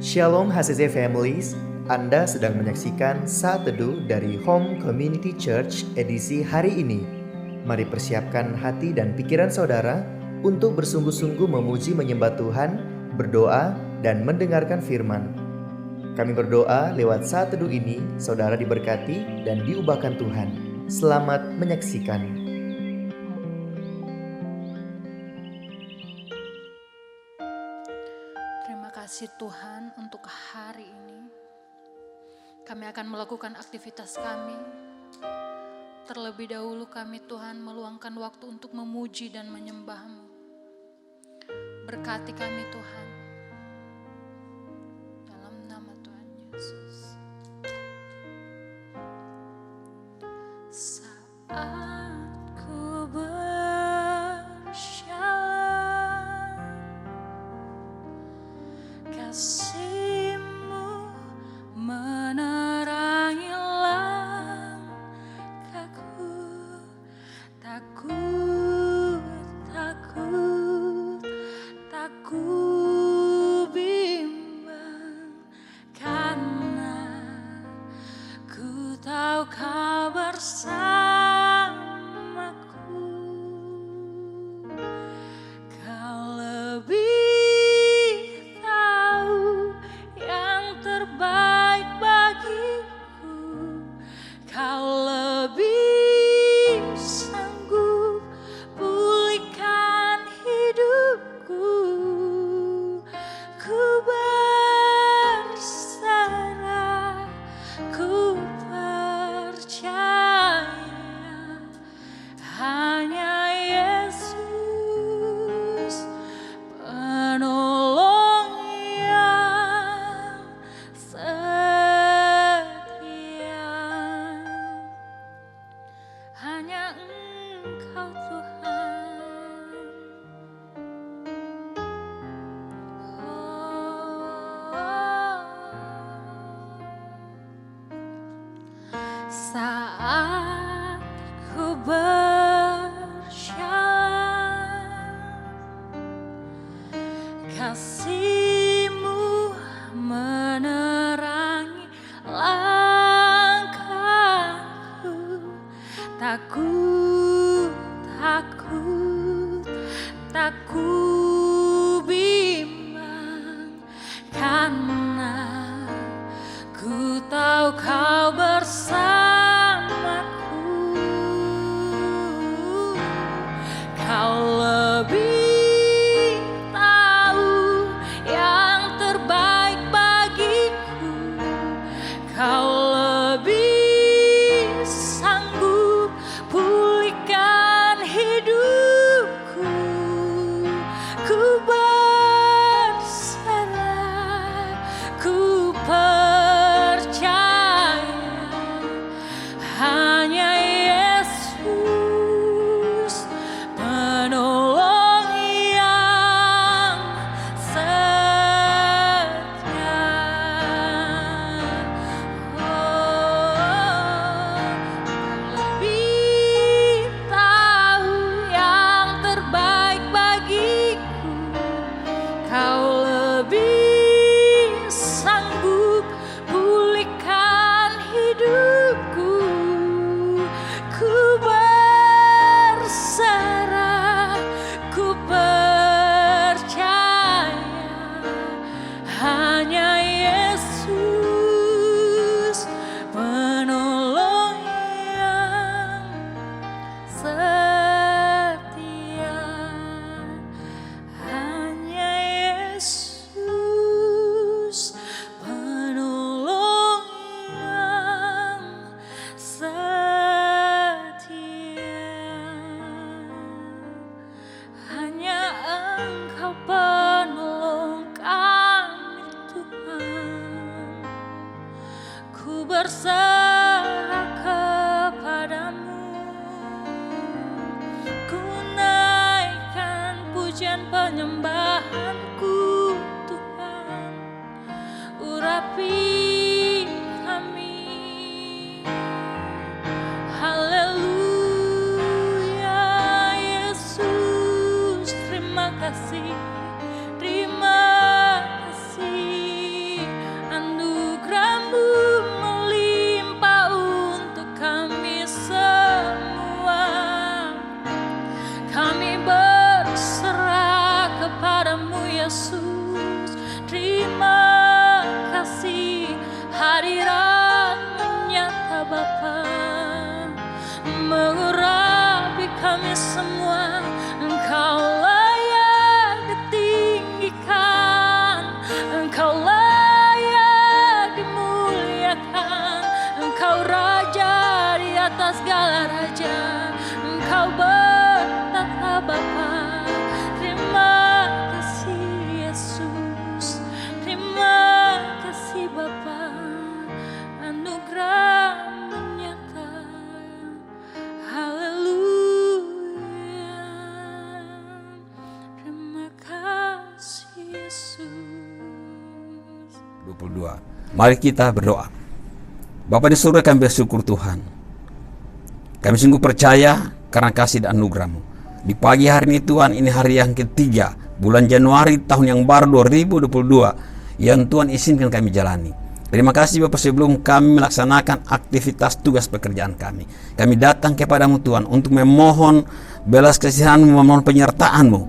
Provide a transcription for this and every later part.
Shalom HCC Families, Anda sedang menyaksikan Saat Teduh dari Home Community Church edisi hari ini. Mari persiapkan hati dan pikiran saudara untuk bersungguh-sungguh memuji menyembah Tuhan, berdoa, dan mendengarkan firman. Kami berdoa lewat Saat Teduh ini, saudara diberkati dan diubahkan Tuhan. Selamat menyaksikan. Terima kasih Tuhan untuk hari ini. Kami akan melakukan aktivitas kami. Terlebih dahulu kami Tuhan meluangkan waktu untuk memuji dan menyembah-Mu. Berkati kami Tuhan. Dalam nama Tuhan Yesus. Saat ku kasih-Mu menerangi langkahku, takut bimbang, karena ku tahu Kau bersamaku. Kau lebih tahu yang terbaik bagiku. Kau lebih sanggup pulihkan hidupku. Ku berserah, ku percaya hanya Yesus penolong yang setia. Hanya Engkau Tuhan. Saat ku berjalan, kasih-Mu menerangi langkahku. Tak ku bimbang, karena ku tahu Kau bersamaku. Kau lebih tahu yang terbaik bagiku. Kau lebih sanggup pulihkan hidupku. Ku berserah, ku percaya hanya Yesus penolong yang setia. Lebih tahu yang terbaik bagiku. Kau lebih sanggup pulihkan hidupku. Ku berserah, ku percaya hanya Yesus penolong yang setia. Hanya Yesus penolong yang setia. Hanya Engkau penolong kami Tuhan. Ku berserah kepadamu. Ku naikkan pujian penyembahanku Tuhan. Urapi kami. Haleluya Yesus, terima kasih, terima kasih. 2022. Mari kita berdoa. Bapa di surga, kami bersyukur Tuhan. Kami sungguh percaya karena kasih dan anugerah-Mu. Di pagi hari ini Tuhan, ini hari yang ketiga bulan Januari tahun yang baru 2022 yang Tuhan izinkan kami jalani. Terima kasih Bapak, sebelum kami melaksanakan aktivitas tugas pekerjaan kami datang kepadamu Tuhan untuk memohon belas kasihan-Mu, memohon penyertaan-Mu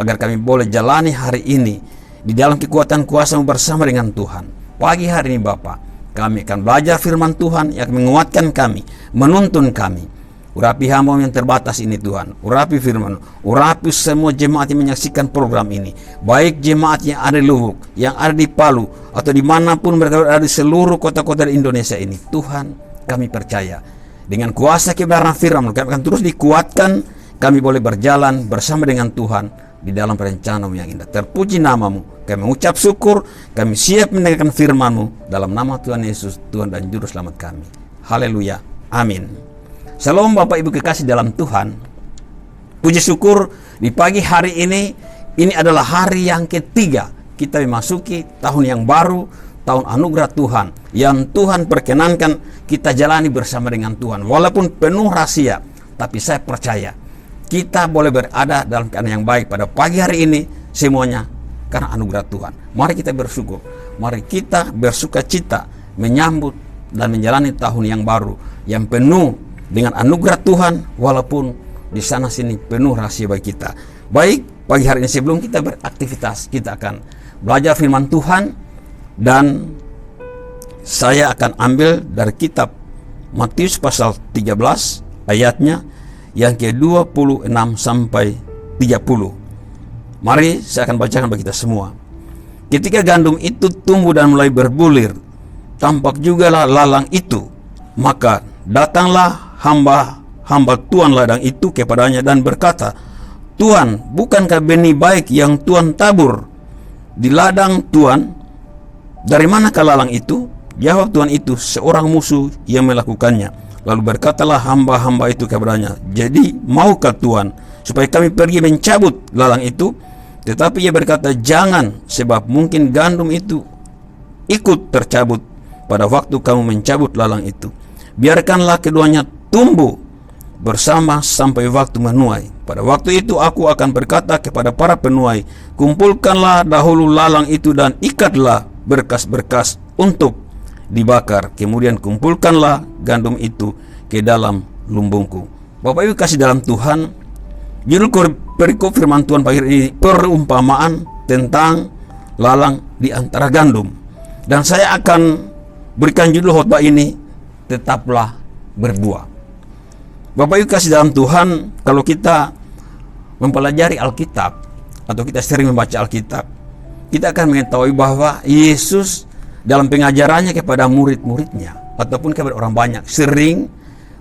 agar kami boleh jalani hari ini di dalam kekuatan kuasa-Mu bersama dengan Tuhan. Pagi hari ini Bapak, kami akan belajar firman Tuhan yang menguatkan kami, menuntun kami. Urapi hamba yang terbatas ini Tuhan, urapi firman, urapi semua jemaat yang menyaksikan program ini, baik jemaat yang ada di Luwuk, yang ada di Palu, atau dimanapun mereka ada di seluruh kota-kota di Indonesia ini. Tuhan, kami percaya dengan kuasa kebenaran firman kami akan terus dikuatkan, kami boleh berjalan bersama dengan Tuhan di dalam perencanaan yang indah. Terpuji nama-Mu, kami mengucap syukur, kami siap mendengarkan firman-Mu dalam nama Tuhan Yesus, Tuhan dan Juru Selamat kami. Haleluya, amin. Shalom Bapak Ibu kekasih dalam Tuhan. Puji syukur di pagi hari ini adalah hari yang ketiga kita memasuki tahun yang baru, tahun anugerah Tuhan yang Tuhan perkenankan kita jalani bersama dengan Tuhan. Walaupun penuh rahasia, tapi saya percaya kita boleh berada dalam keadaan yang baik pada pagi hari ini semuanya karena anugerah Tuhan. Mari kita bersyukur, mari kita bersuka cita menyambut dan menjalani tahun yang baru yang penuh dengan anugerah Tuhan, walaupun di sana sini penuh rahasia bagi kita. Baik, pagi hari ini sebelum kita beraktivitas, kita akan belajar firman Tuhan, dan saya akan ambil dari kitab Matius pasal 13 ayatnya yang ke-26 sampai 30. Mari saya akan bacakan bagi kita semua. Ketika gandum itu tumbuh dan mulai berbulir, tampak jugalah lalang itu, maka datanglah hamba Tuhan ladang itu kepadanya dan berkata, Tuhan, bukankah benih baik yang Tuhan tabur di ladang Tuhan? Dari manakah lalang itu? Jawab Tuhan itu, seorang musuh yang melakukannya. Lalu berkatalah hamba-hamba itu kepadanya, jadi maukah Tuhan supaya kami pergi mencabut lalang itu? Tetapi ia berkata, jangan, sebab mungkin gandum itu ikut tercabut pada waktu kamu mencabut lalang itu. Biarkanlah keduanya tumbuh bersama sampai waktu menuai. Pada waktu itu aku akan berkata kepada para penuai, kumpulkanlah dahulu lalang itu dan ikatlah berkas-berkas untuk dibakar. Kemudian kumpulkanlah gandum itu ke dalam lumbungku. Bapak Ibu kasih dalam Tuhan, judul perikop firman Tuhan pagi ini perumpamaan tentang lalang di antara gandum. Dan saya akan berikan judul khotbah ini, tetaplah berbuah. Bapak Ibu kasih dalam Tuhan, kalau kita mempelajari Alkitab atau kita sering membaca Alkitab, kita akan mengetahui bahwa Yesus dalam pengajarannya kepada murid-muridnya ataupun kepada orang banyak sering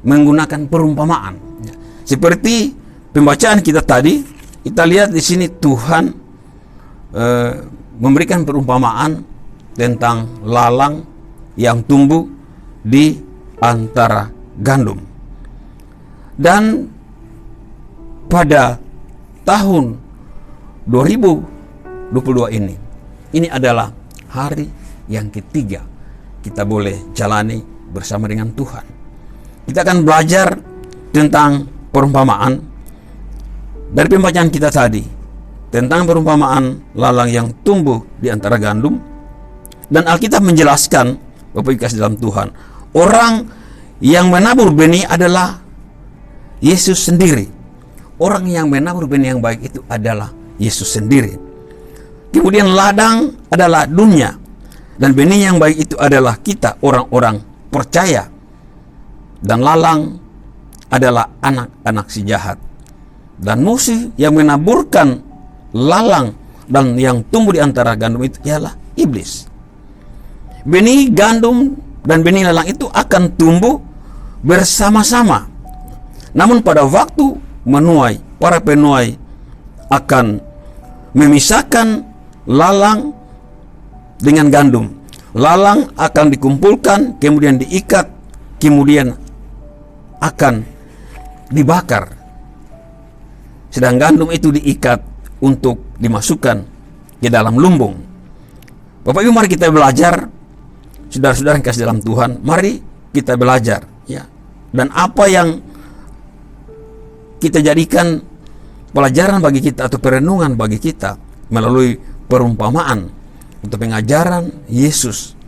menggunakan perumpamaan. Seperti pembacaan kita tadi, kita lihat di sini Tuhan memberikan perumpamaan tentang lalang yang tumbuh di antara gandum. Dan pada tahun 2022 ini adalah hari yang ketiga kita boleh jalani bersama dengan Tuhan. Kita akan belajar tentang perumpamaan dari pembacaan kita tadi, tentang perumpamaan lalang yang tumbuh di antara gandum. Dan Alkitab menjelaskan, Bapak Ibu kasih dalam Tuhan, orang yang menabur benih adalah Yesus sendiri. Orang yang menabur benih yang baik itu adalah Yesus sendiri. Kemudian ladang adalah dunia, dan benih yang baik itu adalah kita, orang-orang percaya. Dan lalang adalah anak-anak si jahat. Dan musuh yang menaburkan lalang dan yang tumbuh di antara gandum itu ialah iblis. Benih gandum dan benih lalang itu akan tumbuh bersama-sama. Namun pada waktu menuai, para penuai akan memisahkan lalang dengan gandum. Lalang akan dikumpulkan, kemudian diikat, kemudian akan dibakar. Sedang gandum itu diikat untuk dimasukkan ke dalam lumbung. Bapak Ibu, mari kita belajar, saudara-saudara yang kasih dalam Tuhan, mari kita belajar, ya. Dan apa yang kita jadikan pelajaran bagi kita atau perenungan bagi kita melalui perumpamaan untuk pengajaran Yesus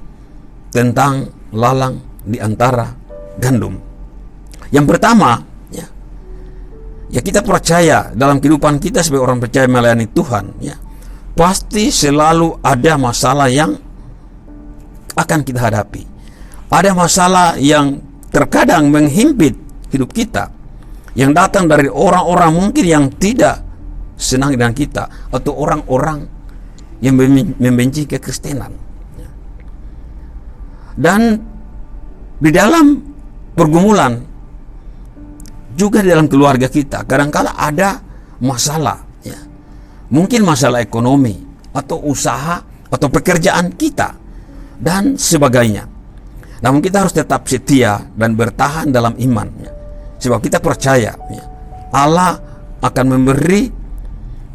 tentang lalang di antara gandum. Yang pertama, ya kita percaya dalam kehidupan kita sebagai orang percaya melayani Tuhan, ya, pasti selalu ada masalah yang akan kita hadapi. Ada masalah yang terkadang menghimpit hidup kita, yang datang dari orang-orang mungkin yang tidak senang dengan kita, atau orang-orang yang membenci kekristenan. Dan di dalam pergumulan, juga di dalam keluarga kita, kadang-kala ada masalah, ya. Mungkin masalah ekonomi, atau usaha, atau pekerjaan kita, dan sebagainya. Namun kita harus tetap setia dan bertahan dalam iman, ya. Sebab kita percaya, ya, Allah akan memberi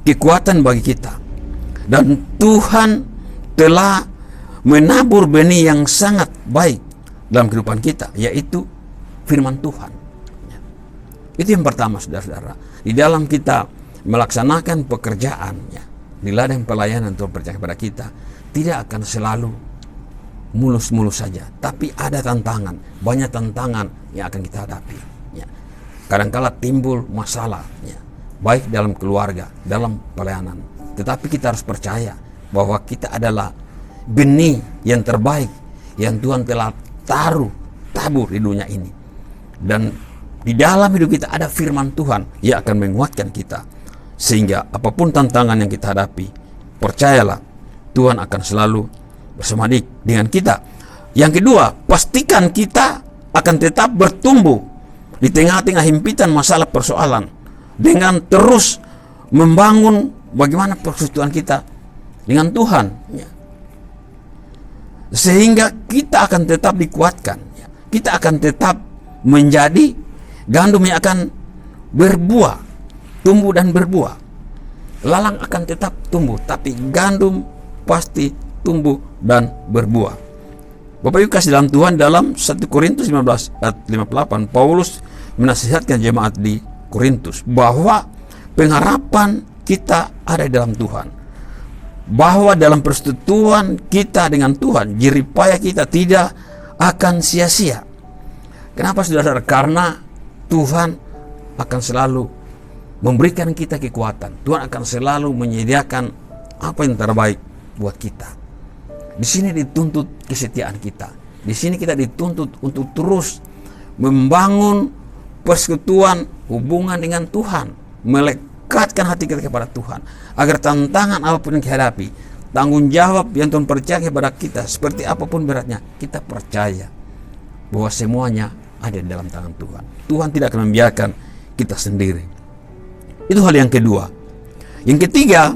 kekuatan bagi kita. Dan Tuhan telah menabur benih yang sangat baik dalam kehidupan kita, yaitu firman Tuhan. Itu yang pertama, saudara-saudara. Di dalam kita melaksanakan pekerjaan, ya, di ladang pelayanan Tuhan percaya kepada kita, tidak akan selalu mulus-mulus saja, tapi ada tantangan, banyak tantangan yang akan kita hadapi, ya. Kadangkala timbul masalah, ya, baik dalam keluarga, dalam pelayanan, tetapi kita harus percaya bahwa kita adalah benih yang terbaik yang Tuhan telah tabur di dunia ini. Dan di dalam hidup kita ada firman Tuhan yang akan menguatkan kita, sehingga apapun tantangan yang kita hadapi, percayalah Tuhan akan selalu bersama dengan kita. Yang kedua, pastikan kita akan tetap bertumbuh di tengah-tengah himpitan masalah persoalan, dengan terus membangun bagaimana persekutuan kita dengan Tuhan, ya. Sehingga kita akan tetap dikuatkan, ya. Kita akan tetap menjadi gandum yang akan berbuah, tumbuh dan berbuah. Lalang akan tetap tumbuh, tapi gandum pasti tumbuh dan berbuah. Bapak Ibu kasih dalam Tuhan, dalam 1 Korintus 15 ayat 58, Paulus menasihatkan jemaat di Korintus bahwa pengharapan kita ada dalam Tuhan, bahwa dalam persekutuan kita dengan Tuhan, jeripaya kita tidak akan sia-sia. Kenapa, saudara? Karena Tuhan akan selalu memberikan kita kekuatan. Tuhan akan selalu menyediakan apa yang terbaik buat kita. Di sini dituntut kesetiaan kita. Di sini kita dituntut untuk terus membangun persekutuan, hubungan dengan Tuhan, melekatkan hati kita kepada Tuhan, agar tantangan apapun yang kita hadapi, tanggung jawab yang Tuhan percaya kepada kita, seperti apapun beratnya, kita percaya bahwa semuanya ada di dalam tangan Tuhan. Tuhan tidak akan membiarkan kita sendiri. Itu hal yang kedua. Yang ketiga,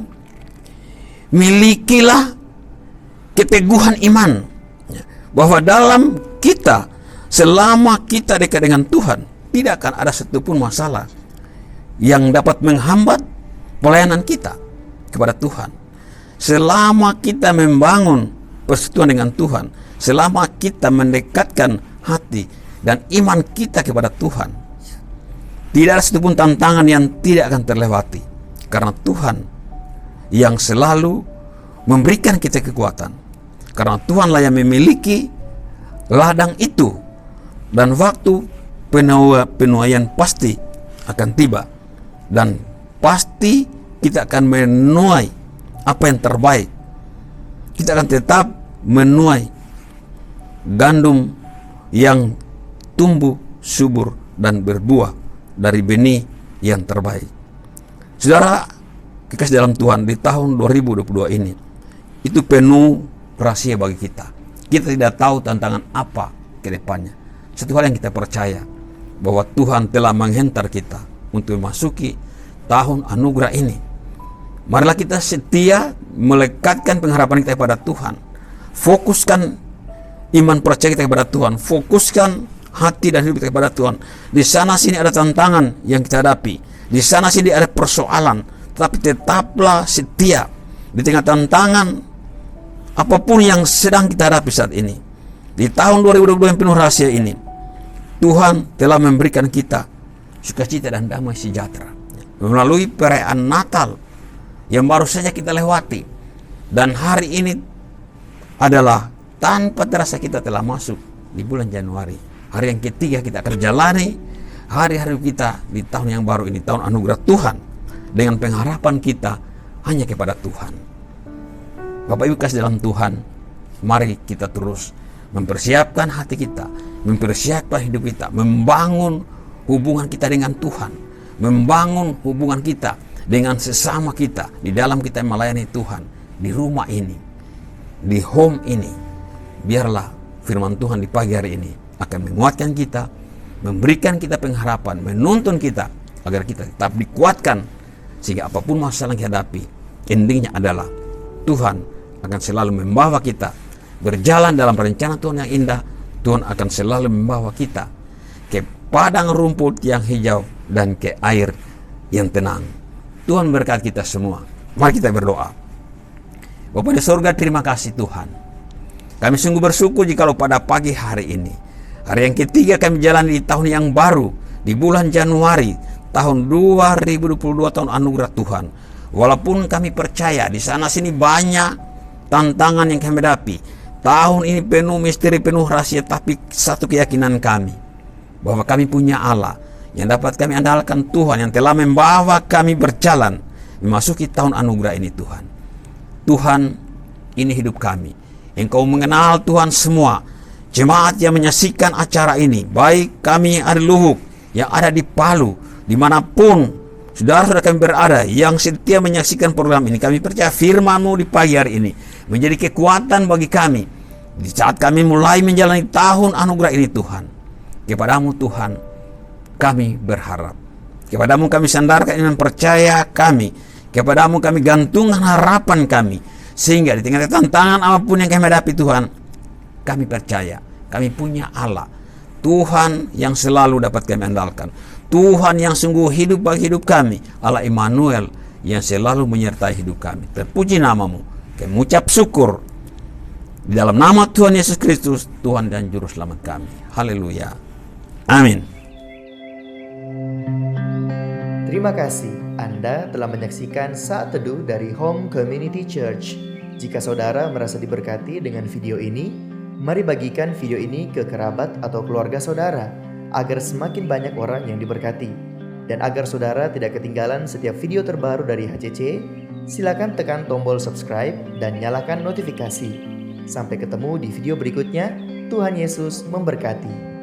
milikilah keteguhan iman, bahwa dalam kita, selama kita dekat dengan Tuhan, tidak akan ada satupun masalah yang dapat menghambat pelayanan kita kepada Tuhan. Selama kita membangun persekutuan dengan Tuhan, selama kita mendekatkan hati dan iman kita kepada Tuhan, tidak ada satupun tantangan yang tidak akan terlewati, karena Tuhan yang selalu memberikan kita kekuatan. Karena Tuhanlah yang memiliki ladang itu, dan waktu penuaian pasti akan tiba, dan pasti kita akan menuai apa yang terbaik. Kita akan tetap menuai gandum yang tumbuh subur dan berbuah dari benih yang terbaik. Saudara kekasih dalam Tuhan, di tahun 2022 ini itu penuh rahasia bagi kita. Kita tidak tahu tantangan apa ke depannya. Satu hal yang kita percaya, bahwa Tuhan telah menghantar kita untuk memasuki tahun anugerah ini. Marilah kita setia melekatkan pengharapan kita kepada Tuhan. Fokuskan iman percaya kita kepada Tuhan. Fokuskan hati dan hidup kita kepada Tuhan. Di sana sini ada tantangan yang kita hadapi. Di sana sini ada persoalan. Tetapi tetaplah setia. Di tengah tantangan apapun yang sedang kita hadapi saat ini, di tahun 2022 yang penuh rahasia ini, Tuhan telah memberikan kita sukacita dan damai sejahtera melalui perayaan Natal yang baru saja kita lewati. Dan hari ini adalah tanpa terasa kita telah masuk di bulan Januari. Hari yang ketiga kita akan jalani hari-hari kita di tahun yang baru ini, tahun anugerah Tuhan, dengan pengharapan kita hanya kepada Tuhan. Bapak Ibu kasih dalam Tuhan, mari kita terus mempersiapkan hati kita, mempersiapkan hidup kita, membangun hubungan kita dengan Tuhan, membangun hubungan kita dengan sesama kita di dalam kita melayani Tuhan, di rumah ini, di home ini. Biarlah firman Tuhan di pagi hari ini akan menguatkan kita, memberikan kita pengharapan, menuntun kita agar kita tetap dikuatkan, sehingga apapun masalah yang kita hadapi, endingnya adalah Tuhan akan selalu membawa kita berjalan dalam rencana Tuhan yang indah. Tuhan akan selalu membawa kita ke padang rumput yang hijau dan ke air yang tenang. Tuhan berkati kita semua. Mari kita berdoa. Bapa di surga, terima kasih Tuhan. Kami sungguh bersyukur jikalau pada pagi hari ini, hari yang ketiga kami jalani di tahun yang baru, di bulan Januari tahun 2022, tahun anugerah Tuhan. Walaupun kami percaya di sana sini banyak tantangan yang kami hadapi, tahun ini penuh misteri, penuh rahasia, tapi satu keyakinan kami, bahwa kami punya Allah yang dapat kami andalkan, Tuhan yang telah membawa kami berjalan memasuki tahun anugerah ini. Tuhan, ini hidup kami. Engkau mengenal Tuhan semua jemaat yang menyaksikan acara ini, baik kami yang ada di Luhuk, yang ada di Palu, dimanapun saudara-saudara kami berada yang setia menyaksikan program ini. Kami percaya firman-Mu di pagi hari ini menjadi kekuatan bagi kami di saat kami mulai menjalani tahun anugerah ini. Tuhan, kepadamu Tuhan kami berharap, kepadamu kami sandarkan iman percaya kami, kepadamu kami gantungkan harapan kami, sehingga di tengah tantangan apapun yang kami hadapi Tuhan, kami percaya kami punya Allah, Tuhan yang selalu dapat kami andalkan, Tuhan yang sungguh hidup bagi hidup kami, Allah Immanuel yang selalu menyertai hidup kami. Terpuji namamu. Kami mengucap syukur di dalam nama Tuhan Yesus Kristus, Tuhan dan Juru Selamat kami. Haleluya. Amin. Terima kasih Anda telah menyaksikan Saat Teduh dari Home Community Church. Jika saudara merasa diberkati dengan video ini, mari bagikan video ini ke kerabat atau keluarga saudara, agar semakin banyak orang yang diberkati. Dan agar saudara tidak ketinggalan setiap video terbaru dari HCC, silakan tekan tombol subscribe dan nyalakan notifikasi. Sampai ketemu di video berikutnya. Tuhan Yesus memberkati.